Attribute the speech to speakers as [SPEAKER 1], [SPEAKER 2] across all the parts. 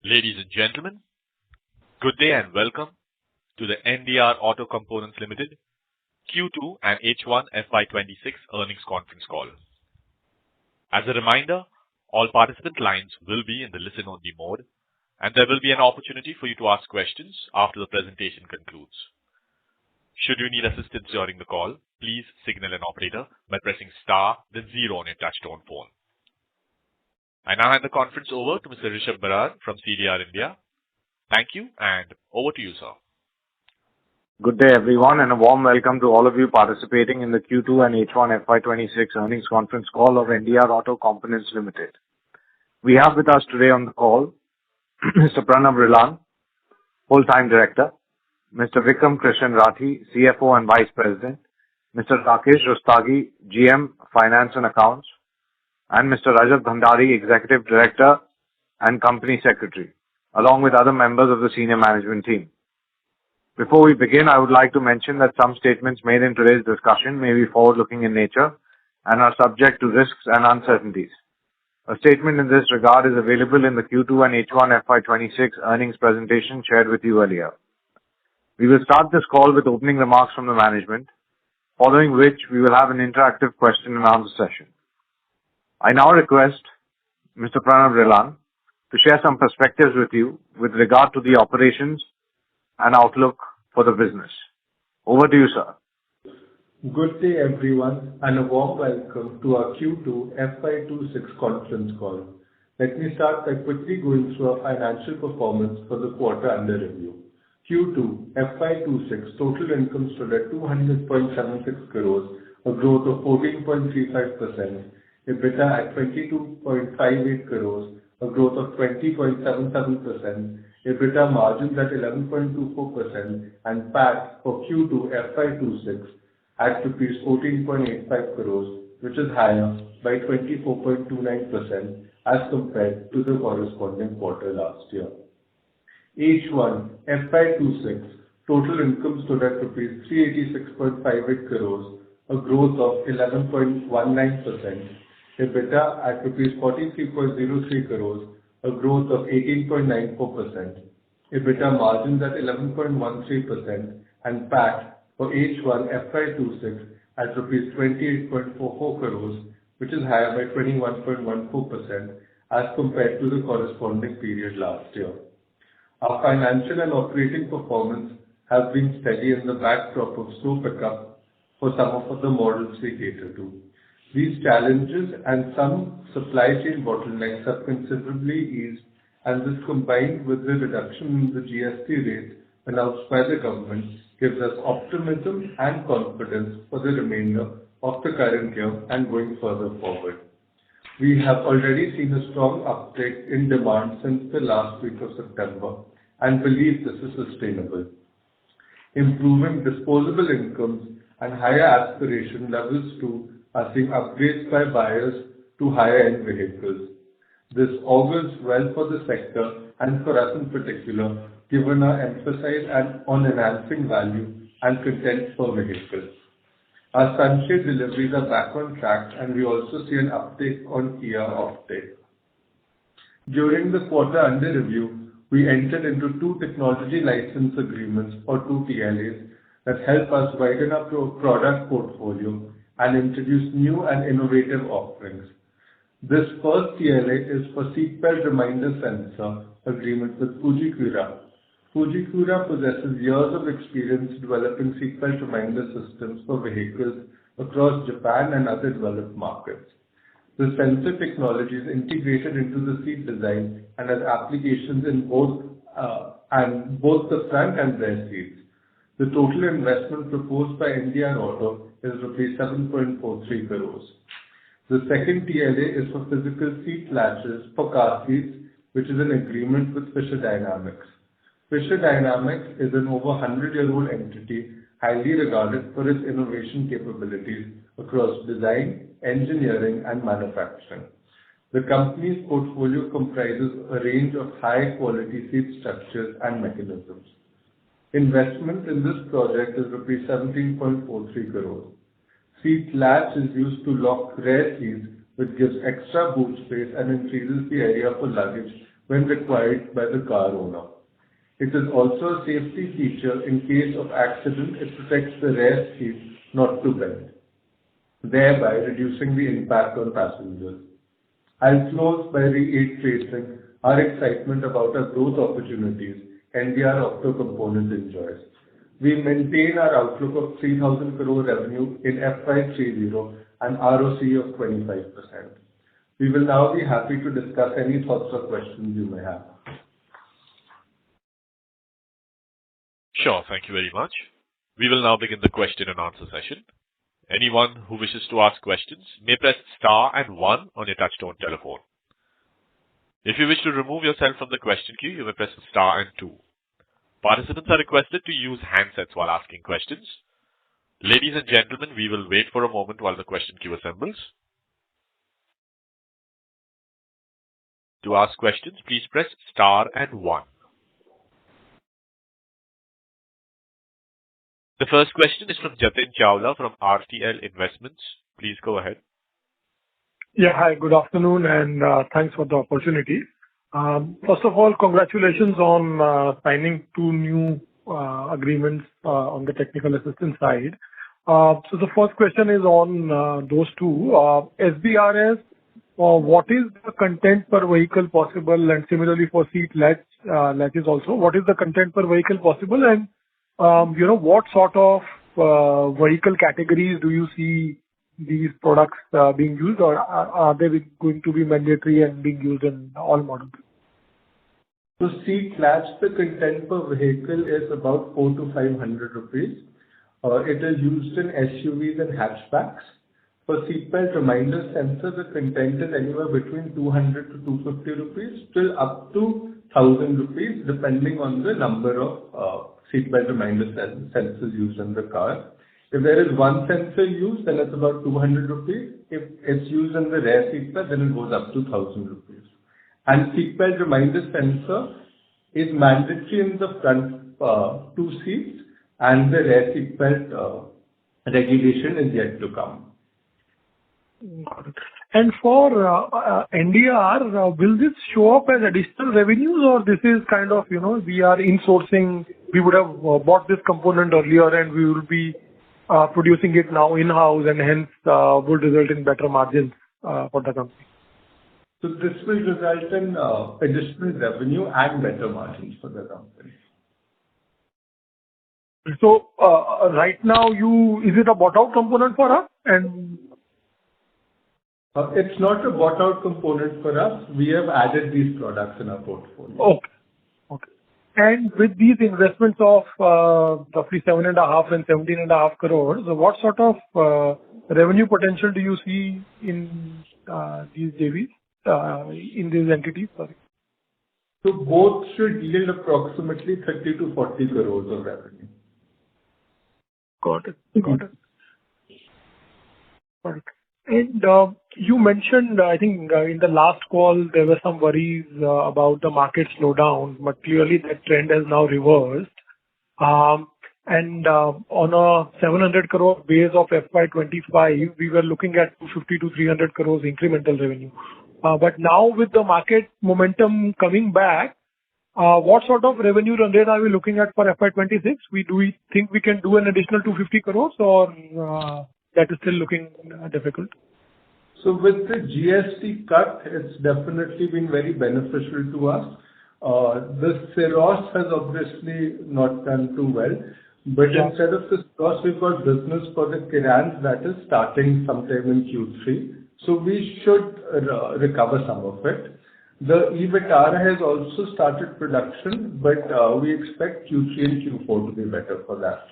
[SPEAKER 1] Ladies and gentlemen, good day and welcome to the NDR Auto Components Limited Q2 and H1 FY26 earnings conference call. As a reminder, all participant lines will be in the listen-only mode, and there will be an opportunity for you to ask questions after the presentation concludes. Should you need assistance during the call, please signal an operator by pressing star then zero on your touchtone phone. I now hand the conference over to Mr. Rishabh Barar from CDR India. Thank you, and over to you, sir.
[SPEAKER 2] Good day, everyone, and a warm welcome to all of you participating in the Q2 and H1 FY26 earnings conference call of NDR Auto Components Limited. We have with us today on the call Mr. Pranav Rilan, Full-Time Director, Mr. Vikram Krishan Rathi, CFO and Vice President, Mr. Rakesh Rustagi, GM, Finance and Accounts, and Mr. Rajat Bhandari, Executive Director and Company Secretary, along with other members of the senior management team. Before we begin, I would like to mention that some statements made in today's discussion may be forward-looking in nature and are subject to risks and uncertainties. A statement in this regard is available in the Q2 and H1 FY26 earnings presentation shared with you earlier. We will start this call with opening remarks from the management, following which we will have an interactive question and answer session. I now request Mr. Pranav Rilan to share some perspectives with you with regard to the operations and outlook for the business. Over to you, sir.
[SPEAKER 3] Good day, everyone, and a warm welcome to our Q2 FY26 conference call. Let me start by quickly going through our financial performance for the quarter under review. Q2 FY26 total income stood at 200.76 crores, a growth of 14.35%. EBITDA at 22.58 crores, a growth of 20.77%. EBITDA margins at 11.24%, and PAT for Q2 FY26 at rupees 14.85 crores, which is higher by 24.29% as compared to the corresponding quarter last year. H1 FY26 total income stood at rupees 386.58 crores, a growth of 11.19%. EBITDA at rupees 43.03 crores, a growth of 18.94%. EBITDA margins at 11.13%, and PAT for H1 FY26 at rupees 28.44 crores, which is higher by 21.14% as compared to the corresponding period last year. Our financial and operating performance has been steady in the backdrop of slow pickup for some of the models we cater to. These challenges and some supply chain bottlenecks have considerably eased, and this combined with the reduction in the GST rate announced by the government gives us optimism and confidence for the remainder of the current year and going further forward. We have already seen a strong uptick in demand since the last week of September and believe this is sustainable. Improving disposable incomes and higher aspiration levels too are seeing upgrades by buyers to higher-end vehicles. This augurs well for the sector and for us in particular, given our emphasis on enhancing value and content per vehicle. Our sunshade deliveries are back on track, and we also see an uptick on Kia offtake. During the quarter under review, we entered into 2 technology license agreements or 2 TLAs that help us widen our product portfolio and introduce new and innovative offerings. This first TLA is for seatbelt reminder sensor agreement with Fujikura. Fujikura possesses years of experience developing seatbelt reminder systems for vehicles across Japan and other developed markets. The sensor technology is integrated into the seat design and has applications in both the front and rear seats. The total investment proposed by NDR Auto is rupees 7.43 crores. The second TLA is for physical seat latches for car seats, which is an agreement with Fisher Dynamics. Fisher Dynamics is an over 100-year-old entity highly regarded for its innovation capabilities across design, engineering, and manufacturing. The company's portfolio comprises a range of high-quality seat structures and mechanisms. Investment in this project is rupees 17.43 crores. Seat latch is used to lock rear seats, which gives extra boot space and increases the area for luggage when required by the car owner. It is also a safety feature. In case of accident, it protects the rear seat not to bend, thereby reducing the impact on passengers. I'll close by reiterating our excitement about our growth opportunities NDR Auto Component enjoys. We maintain our outlook of 3,000 crore revenue in FY30 and ROC of 25%. We will now be happy to discuss any thoughts or questions you may have.
[SPEAKER 1] Sure. Thank you very much. We will now begin the question and answer session. Anyone who wishes to ask questions may press star and one on your touchtone telephone. If you wish to remove yourself from the question queue, you may press star and two. Participants are requested to use handsets while asking questions. Ladies and gentlemen, we will wait for a moment while the question queue assembles. To ask questions, please press star and one. The first question is from Jatin Chawla from RTL Investments. Please go ahead.
[SPEAKER 4] Yeah, hi, good afternoon, and thanks for the opportunity. First of all, congratulations on signing 2 new agreements on the technical assistance side. So the first question is on those 2. SBRS, what is the content per vehicle possible, and similarly for seat latches also, what is the content per vehicle possible, and what sort of vehicle categories do you see these products being used, or are they going to be mandatory and being used in all models?
[SPEAKER 3] So seat latch, the content per vehicle is about 400 to 500 rupees. It is used in SUVs and hatchbacks. For seatbelt reminder sensor, the content is anywhere between 200 to 250 rupees till up to 1,000 rupees, depending on the number of seatbelt reminder sensors used in the car. If there is one sensor used, then it's about 200 rupees. If it's used in the rear seatbelt, then it goes up to 1,000 rupees. And seatbelt reminder sensor is mandatory in the front 2 seats, and the rear seatbelt regulation is yet to come.
[SPEAKER 4] Got it. And for NDR, will this show up as additional revenues, or this is kind of, we are insourcing, we would have bought this component earlier and we will be producing it now in-house, and hence would result in better margins for the company?
[SPEAKER 3] So this will result in additional revenue and better margins for the company.
[SPEAKER 4] So right now, is it a bought-out component for us? And
[SPEAKER 3] it's not a bought-out component for us. We have added these products in our portfolio.
[SPEAKER 4] Okay. And with these investments of roughly 7.5 and 17.5 crores, what sort of revenue potential do you see in these JVs, in these entities? Sorry.
[SPEAKER 3] So both should yield approximately 30 to 40 crores of revenue.
[SPEAKER 4] Got it. And you mentioned, I think in the last call, there were some worries about the market slowdown, but clearly that trend has now reversed. And on a 700 crore base of FY25, we were looking at 250 to 300 crores incremental revenue. But now with the market momentum coming back, what sort of revenue run rate are we looking at for FY26? Do we think we can do an additional 250 crores, or that is still looking difficult?
[SPEAKER 3] So with the GST cut, it's definitely been very beneficial to us. The Syros has obviously not done too well, but instead of the Syros, we've got business for the Kirans that is starting sometime in Q3. So we should recover some of it. The e-Vitara has also started production, but we expect Q3 and Q4 to be better for that.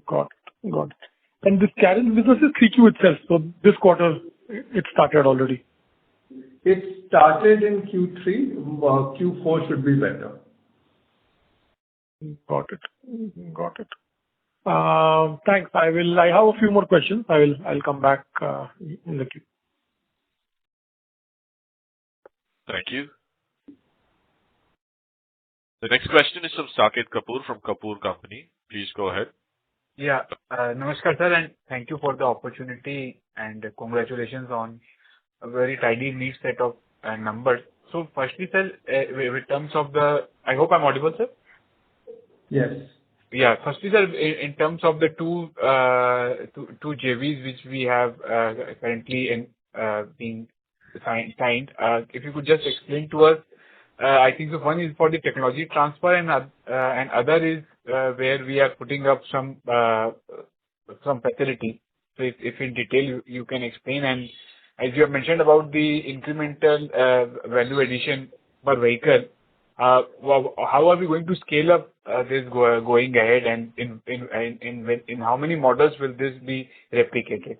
[SPEAKER 4] Got it. And this Karan business is 3Q itself, so this quarter it started already.
[SPEAKER 3] It started in Q3. Q4 should be better.
[SPEAKER 4] Got it. Thanks. I have a few more questions. I'll come back in the queue.
[SPEAKER 1] Thank you. The next question is from Saket Kapoor from Kapoor Company. Please go ahead.
[SPEAKER 5] Yeah. Namaskar, sir, and thank you for the opportunity, and congratulations on a very tidy, neat set of numbers. So firstly, sir, in terms of the, I hope I'm audible, sir.
[SPEAKER 3] Yes.
[SPEAKER 5] Yeah. Firstly, sir, in terms of the two JVs which we have currently being signed, if you could just explain to us, I think the one is for the technology transfer and other is where we are putting up some facility. So if in detail you can explain, and as you have mentioned about the incremental value addition per vehicle, how are we going to scale up this going ahead, and in how many models will this be replicated?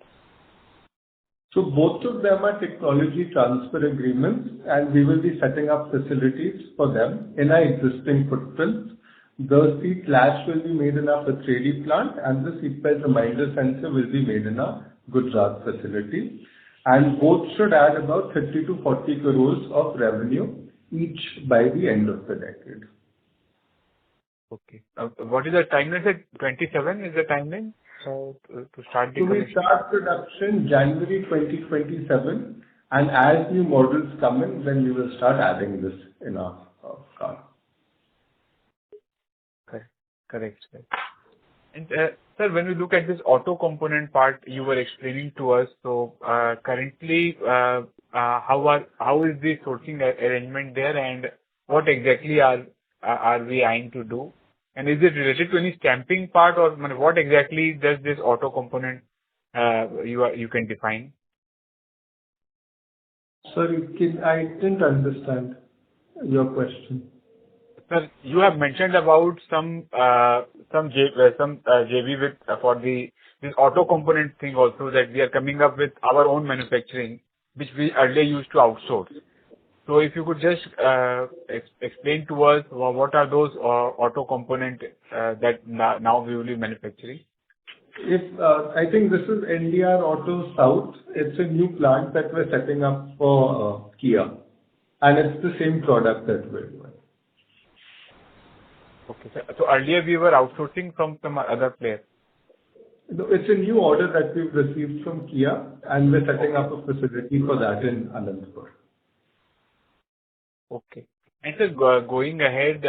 [SPEAKER 3] So both of them are technology transfer agreements, and we will be setting up facilities for them in our existing footprints. The seat latch will be made in our Pathredi plant, and the seatbelt reminder sensor will be made in our Gujarat facility. And both should add about 30 to 40 crores of revenue each by the end of the decade.
[SPEAKER 5] Okay. What is the timeline? 27 is the timeline? So to start the
[SPEAKER 3] So we start production January 2027, and as new models come in, then we will start adding this in our car.
[SPEAKER 5] Correct, sir. And sir, when we look at this auto component part you were explaining to us, so currently how is the sourcing arrangement there, and what exactly are we eyeing to do? And is it related to any stamping part, or what exactly does this auto component you can define?
[SPEAKER 3] Sorry, I didn't understand your question.
[SPEAKER 5] Sir, you have mentioned about some JV with for this auto component thing also, that we are coming up with our own manufacturing, which we earlier used to outsource. So if you could just explain to us what are those auto component that now we will be manufacturing?
[SPEAKER 3] I think this is NDR Auto South. It's a new plant that we're setting up for Kia, and it's the same product that we're doing.
[SPEAKER 5] Okay, sir. So earlier we were outsourcing from some other player.
[SPEAKER 3] No, it's a new order that we've received from Kia, and we're setting up a facility for that in Anandpur.
[SPEAKER 5] Okay. And sir, going ahead,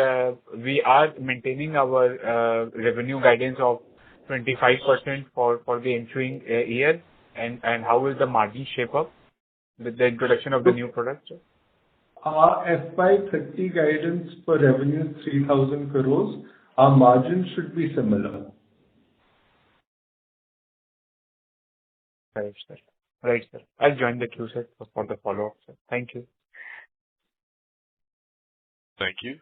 [SPEAKER 5] we are maintaining our revenue guidance of 25% for the ensuing year, and how will the margin shape up with the introduction of the new products?
[SPEAKER 3] Our FY30 guidance for revenue is 3,000 crores. Our margin should be similar.
[SPEAKER 5] Right, sir. Right, sir. I'll join the queue, sir, for the follow-up, sir. Thank you.
[SPEAKER 1] Thank you.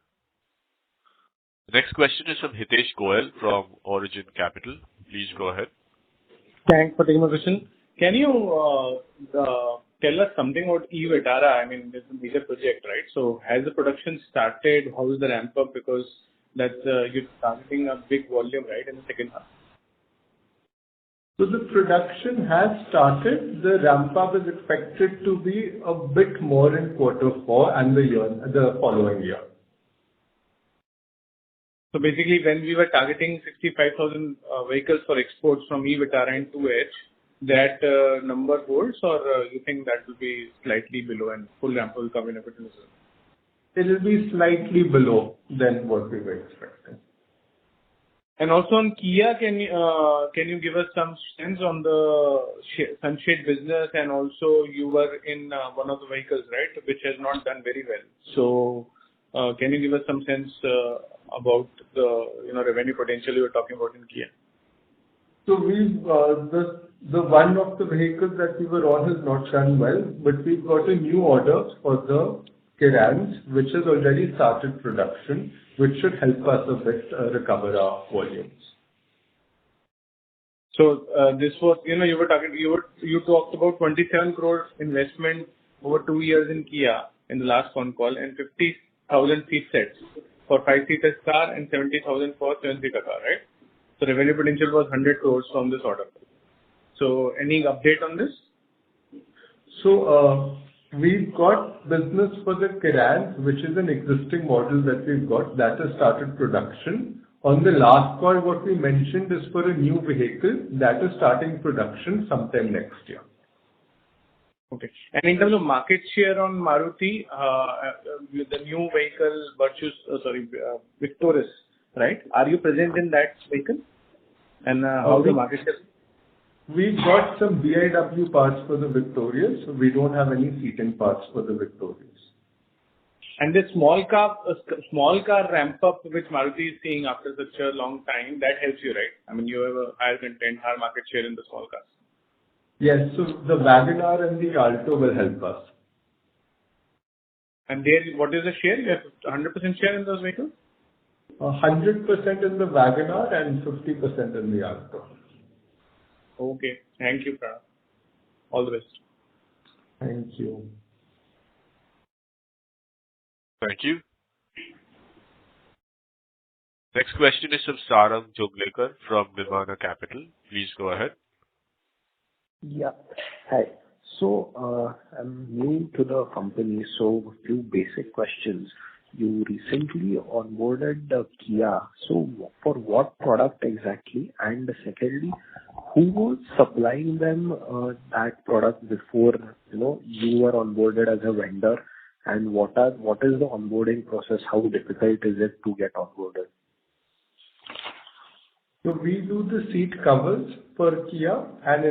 [SPEAKER 1] The next question is from Hitesh Goel from Origin Capital. Please go ahead.
[SPEAKER 6] Thanks for taking my question. Can you tell us something about e-Vitara? I mean, it's a major project, right? So has the production started? How is the ramp up? Because that's you're targeting a big volume, right, in the second half.
[SPEAKER 3] So the production has started. The ramp up is expected to be a bit more in Q4 and the following year.
[SPEAKER 6] So basically, when we were targeting 65,000 vehicles for exports from e-Vitara and 2H, that number holds, or you think that will be slightly below and full ramp will come in a bit later?
[SPEAKER 3] It will be slightly below than what we were expecting.
[SPEAKER 6] And also on Kia, can you give us some sense on the sunshade business? And also you were in one of the vehicles, right, which has not done very well. So can you give us some sense about the revenue potential you were talking about in Kia?
[SPEAKER 3] So we've the one of the vehicles that we were on has not done well, but we've got a new order for the Kirans, which has already started production, which should help us a bit recover our volumes.
[SPEAKER 6] So this was, you talked about 27 crore investment over 2 years in Kia in the last phone call, and 50,000 seat sets for 5-seater car and 70,000 for 7-seater car, right? So revenue potential was 100 crores from this order. So any update on this?
[SPEAKER 3] So we've got business for the Kirans, which is an existing model that we've got that has started production. On the last call, what we mentioned is for a new vehicle that is starting production sometime next year.
[SPEAKER 6] Okay. And in terms of market share on Maruti, with the new vehicle, Victoris, right? Are you present in that vehicle? And how's the market share?
[SPEAKER 3] We got some BIW parts for the Victorias, so we don't have any seating parts for the Victorias.
[SPEAKER 6] And this small car ramp up which Maruti is seeing after such a long time, that helps you, right? I mean, you have a higher content, higher market share in the small cars.
[SPEAKER 3] Yes, so the WagonR and the Alto will help us.
[SPEAKER 6] And there, what is the share? You have 100% share in those vehicles?
[SPEAKER 3] 100% in the WagonR and 50% in the Alto.
[SPEAKER 6] Okay. Thank you, Pranav. All the best.
[SPEAKER 3] Thank you.
[SPEAKER 1] Thank you. Next question is from Sarang Joglekar from Nirvana Capital. Please go ahead.
[SPEAKER 7] Yeah. Hi. So, I'm new to the company, so a few basic questions. You recently onboarded Kia. So for what product exactly? And secondly, who was supplying them that product before, you were onboarded as a vendor? And what is the onboarding process? How difficult is it to get onboarded?
[SPEAKER 3] So we do the seat covers for Kia, and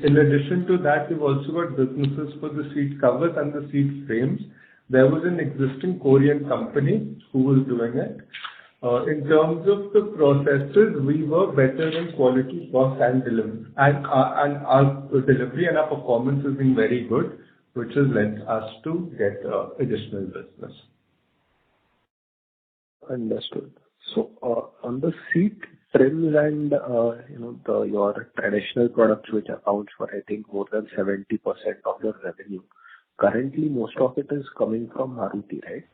[SPEAKER 3] in addition to that, we've also got businesses for the seat covers and the seat frames. There was an existing Korean company who was doing it. In terms of the processes, we were better in quality, cost, and delivery. And our delivery and our performance has been very good, which has led us to get additional business.
[SPEAKER 7] Understood. So, on the seat trims and, your traditional products, which accounts for, I think, more than 70% of your revenue, currently, most of it is coming from Maruti, right?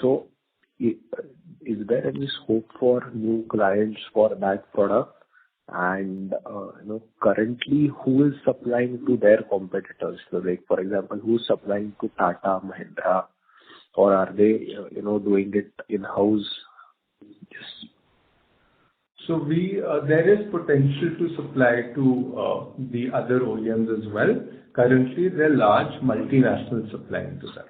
[SPEAKER 7] So, is there any scope for new clients for that product? And, currently, who is supplying to their competitors? So, like, for example, who's supplying to Tata, Mahindra, or are they, doing it in-house? Just...
[SPEAKER 3] So there is potential to supply to the other OEMs as well. Currently, they're large multinationals supplying to them.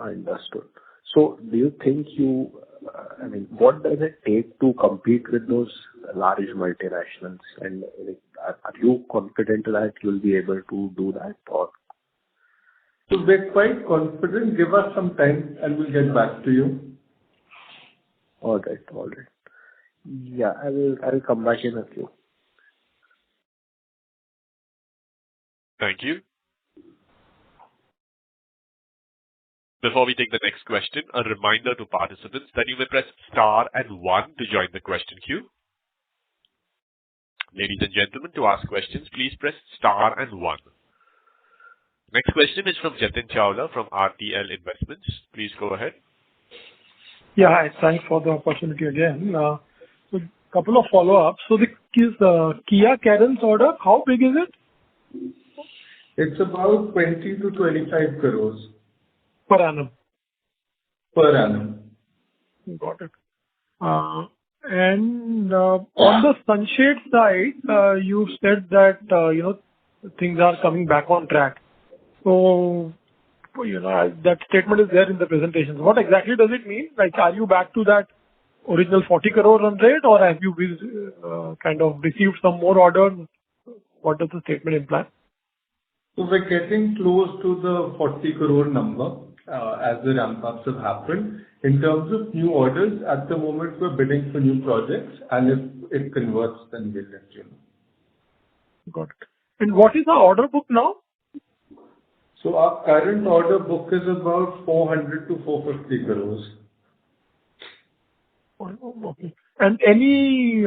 [SPEAKER 7] Understood. So do you think what does it take to compete with those large multinationals? And are you confident that you'll be able to do that, or?
[SPEAKER 3] So we're quite confident. Give us some time and we'll get back to you.
[SPEAKER 7] All right. Yeah, I will come back in a few.
[SPEAKER 1] Thank you. Before we take the next question, a reminder to participants that you may press star and 1 to join the question queue. Ladies and gentlemen, to ask questions, please press star and 1. Next question is from Jatin Chawla from RTL Investments. Please go ahead.
[SPEAKER 4] Yeah, hi. Thanks for the opportunity again. So couple of follow-ups. So the Kia Carens order, how big is it?
[SPEAKER 3] It's about 20 to 25 crores.
[SPEAKER 4] Per annum?
[SPEAKER 3] Per annum.
[SPEAKER 4] Got it. And on the sunshade side, you said that, things are coming back on track. So, that statement is there in the presentation. What exactly does it mean? Like, are you back to that original 40 crore run rate, or have you kind of received some more orders? What does the statement imply?
[SPEAKER 3] So we're getting close to the 40 crore number as the ramp-ups have happened. In terms of new orders, at the moment we're bidding for new projects, and if it converts, then we'll let you know.
[SPEAKER 4] Got it. And what is the order book now?
[SPEAKER 3] So our current order book is about 400 to 450 crores.
[SPEAKER 4] Okay. And any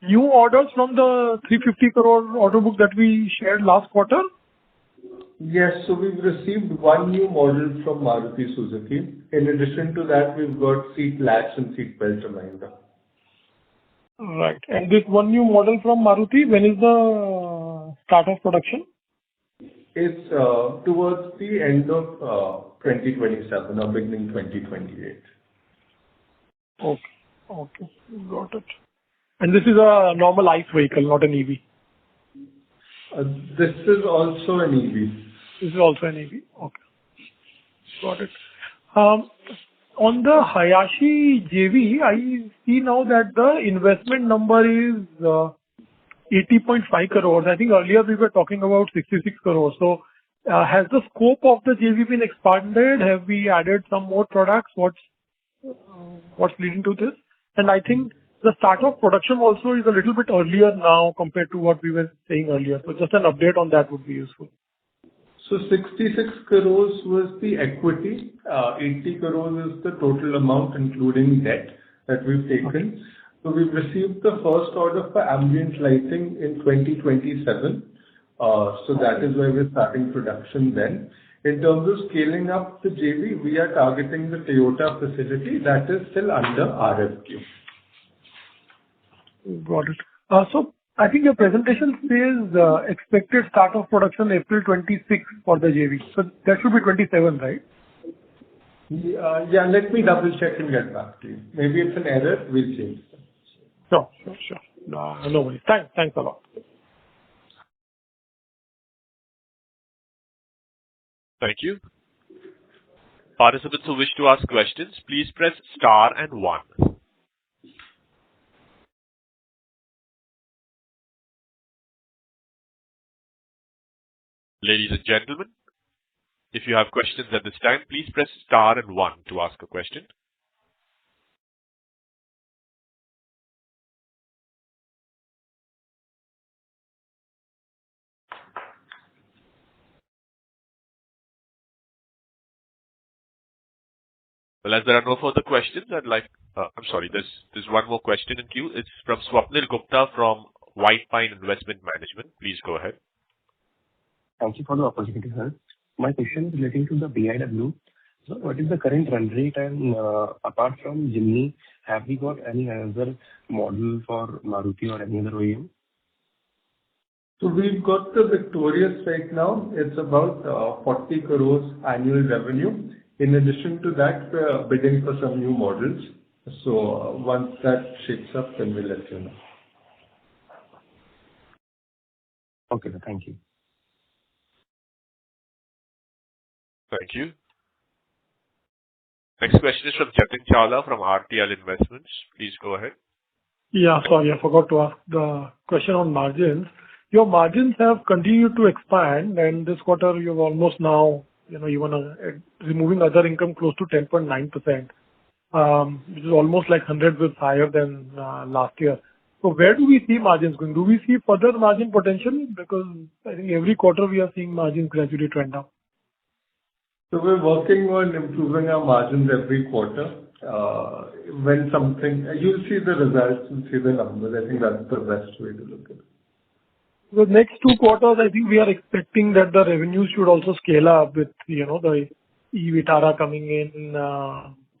[SPEAKER 4] new orders from the 350 crore order book that we shared last quarter?
[SPEAKER 3] Yes, so we've received one new model from Maruti Suzuki. In addition to that, we've got seat latch and seat belt reminder.
[SPEAKER 4] Right. And this one new model from Maruti, when is the start of production?
[SPEAKER 3] It's towards the end of 2027 or beginning 2028.
[SPEAKER 4] Okay. Got it. And this is a normal ICE vehicle, not an EV?
[SPEAKER 3] This is also an EV.
[SPEAKER 4] This is also an EV. Okay. Got it. On the Hayashi JV, I see now that the investment number is 80.5 crores. I think earlier we were talking about 66 crores. So, has the scope of the JV been expanded? Have we added some more products? What's leading to this? And I think the start of production also is a little bit earlier now compared to what we were saying earlier. So just an update on that would be useful.
[SPEAKER 3] So 66 crores was the equity. 80 crores is the total amount, including debt that we've taken. So we've received the first order for ambient lighting in 2027. So that is why we're starting production then. In terms of scaling up the JV, we are targeting the Toyota facility that is still under RFQ.
[SPEAKER 4] Got it. So I think your presentation says expected start of production April 26 for the JV. So that should be 27, right?
[SPEAKER 3] Yeah, let me double check and get back to you. Maybe it's an error. We'll change it.
[SPEAKER 4] Sure. No worries. Thanks a lot.
[SPEAKER 1] Thank you. Participants who wish to ask questions, please press star and 1. Ladies and gentlemen, if you have questions at this time, please press star and 1 to ask a question. Well, as there are no further questions, I'm sorry, there's one more question in queue. It's from Swapnil Gupta from White Pine Investment Management. Please go ahead.
[SPEAKER 8] Thank you for the opportunity, sir. My question is relating to the BIW. So what is the current run rate, and apart from Jimny, have we got any other model for Maruti or any other OEM?
[SPEAKER 3] So we've got the Victorious right now. It's about 40 crores annual revenue. In addition to that, we're bidding for some new models. So once that shapes up, then we'll let you know.
[SPEAKER 8] Okay, sir. Thank you.
[SPEAKER 1] Thank you. Next question is from Jatin Chawla from RTL Investments. Please go ahead.
[SPEAKER 4] Yeah, sorry, I forgot to ask the question on margins. Your margins have continued to expand, and this quarter you've almost now, even removing other income close to 10.9%, which is almost like 100 bits higher than last year. So where do we see margins going? Do we see further margin potential? Because I think every quarter we are seeing margins gradually trend up.
[SPEAKER 3] So we're working on improving our margins every quarter. You'll see the results, you'll see the numbers. I think that's the best way to look at it.
[SPEAKER 4] The next 2 quarters, I think we are expecting that the revenues should also scale up with, the e-Vitara coming in,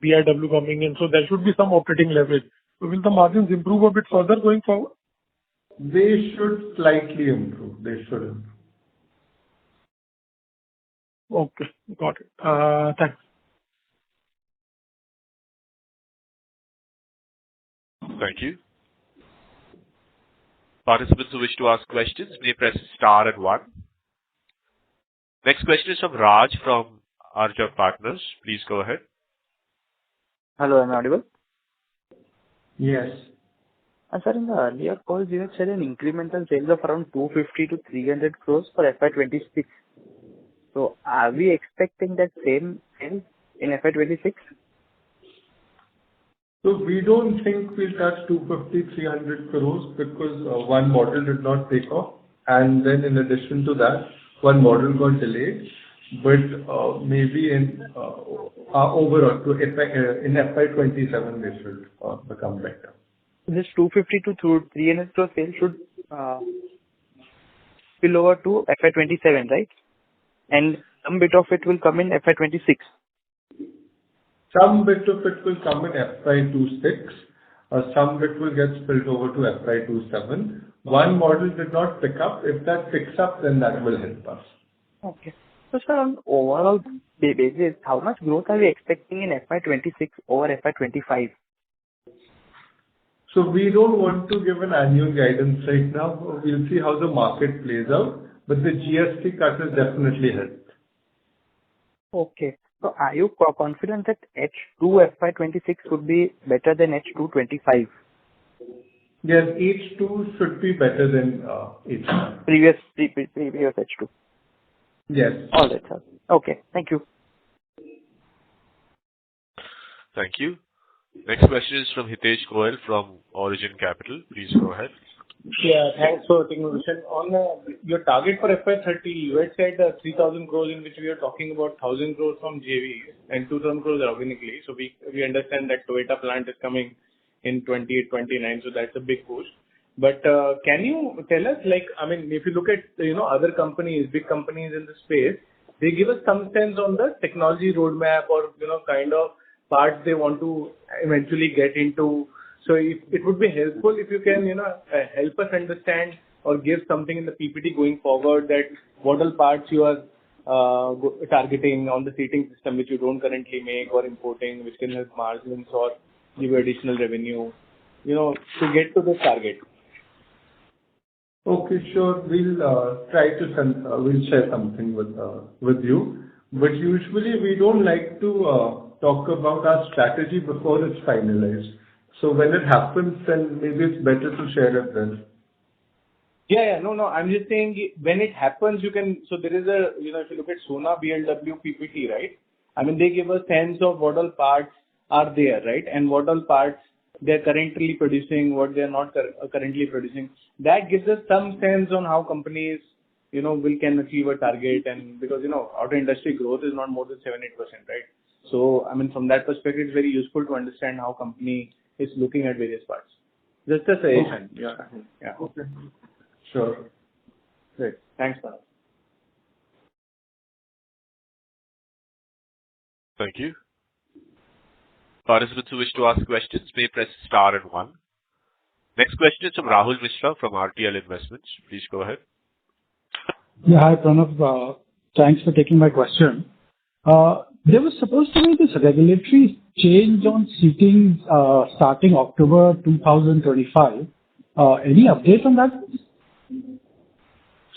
[SPEAKER 4] BIW coming in. So there should be some operating leverage. So will the margins improve a bit further going forward?
[SPEAKER 3] They should slightly improve.
[SPEAKER 4] Okay, got it. Thanks.
[SPEAKER 1] Thank you. Participants who wish to ask questions may press star and 1. Next question is from Raj from Arjun Partners. Please go ahead.
[SPEAKER 9] Hello, am I audible?
[SPEAKER 3] Yes.
[SPEAKER 9] Sir, in the earlier calls, you had said an incremental sales of around 250 to 300 crores for FY26. So are we expecting that same sales in FY26?
[SPEAKER 3] So we don't think we'll touch 250, 300 crores because one model did not take off. And then in addition to that, one model got delayed. But maybe in overall, in FY27, they should become better.
[SPEAKER 9] This 250 to 300 crore sales should spill over to FY27, right? And some bit of it will come in FY26.
[SPEAKER 3] Some bit of it will come in FY26. Some bit will get spilled over to FY27. One model did not pick up. If that picks up, then that will help us.
[SPEAKER 9] Okay. So, sir, on overall basis, how much growth are we expecting in FY26 over FY25?
[SPEAKER 3] So we don't want to give an annual guidance right now. We'll see how the market plays out, but the GST cut has definitely helped.
[SPEAKER 9] Okay. So are you confident that H2 FY26 would be better than H2 25?
[SPEAKER 3] Yes, H2 should be better than H1.
[SPEAKER 9] Previous H2.
[SPEAKER 3] Yes.
[SPEAKER 9] All right, sir. Okay. Thank you.
[SPEAKER 1] Thank you. Next question is from Hitesh Goel from Origin Capital. Please go ahead.
[SPEAKER 6] Yeah, thanks for taking the question. On your target for FY30, you had said 3,000 crores, in which we are talking about 1,000 crores from JV and 2,000 crores organically. So we understand that Toyota plant is coming in 28, 29, so that's a big push. But can you tell us, like, I mean, if you look at, other companies, big companies in the space, they give us some sense on the technology roadmap or, kind of parts they want to eventually get into. So it would be helpful if you can, help us understand or give something in the PPT going forward, that what all parts you are targeting on the seating system which you don't currently make, or importing, which can help margins or give you additional revenue, to get to this target.
[SPEAKER 3] Okay, sure. We'll try to we'll share something with you. But usually we don't like to talk about our strategy before it's finalized. So when it happens, then maybe it's better to share it then.
[SPEAKER 6] Yeah. No. I'm just saying when it happens, you can. So there is a, if you look at Sona BLW PPT, right? I mean, they give a sense of what all parts are there, right? And what all parts they're currently producing, what they're not currently producing. That gives us some sense on how companies, can achieve a target. And because, auto industry growth is not more than 7-8%, right? So, I mean, from that perspective, it's very useful to understand how company is looking at various parts. Just a suggestion.
[SPEAKER 3] Okay.
[SPEAKER 6] Yeah.
[SPEAKER 3] Okay. Sure.
[SPEAKER 6] Great. Thanks, Parag.
[SPEAKER 1] Thank you. Participants who wish to ask questions may press star and 1. Next question is from Rahul Mishra from RTL Investments. Please go ahead.
[SPEAKER 10] Yeah, hi, Pranav. Thanks for taking my question. There was supposed to be this regulatory change on seating starting October 2025. Any update on that?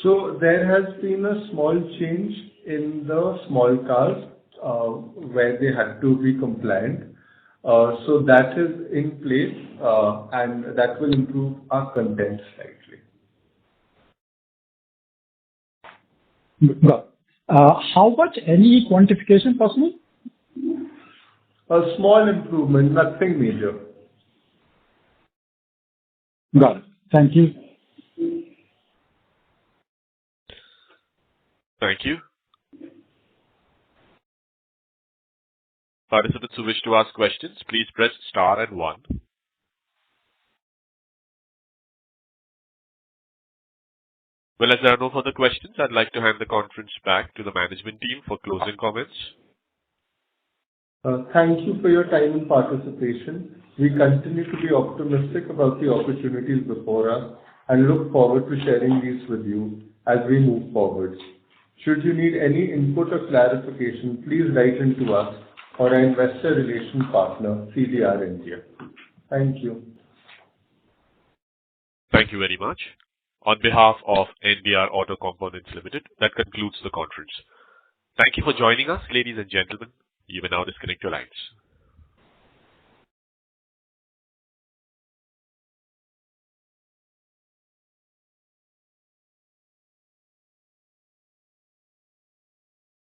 [SPEAKER 3] So there has been a small change in the small cars where they had to be compliant. So that is in place and that will improve our content slightly.
[SPEAKER 10] How much? Any quantification possible?
[SPEAKER 3] A small improvement, nothing major.
[SPEAKER 10] Got it. Thank you.
[SPEAKER 1] Thank you. Participants who wish to ask questions, please press star and 1. Well, as there are no further questions, I'd like to hand the conference back to the management team for closing comments.
[SPEAKER 3] Thank you for your time and participation. We continue to be optimistic about the opportunities before us and look forward to sharing these with you as we move forward. Should you need any input or clarification, please write into us or our investor relations partner, CDR India. Thank you.
[SPEAKER 1] Thank you very much. On behalf of NDR Auto Components Limited, that concludes the conference. Thank you for joining us, ladies and gentlemen. You may now disconnect your lines.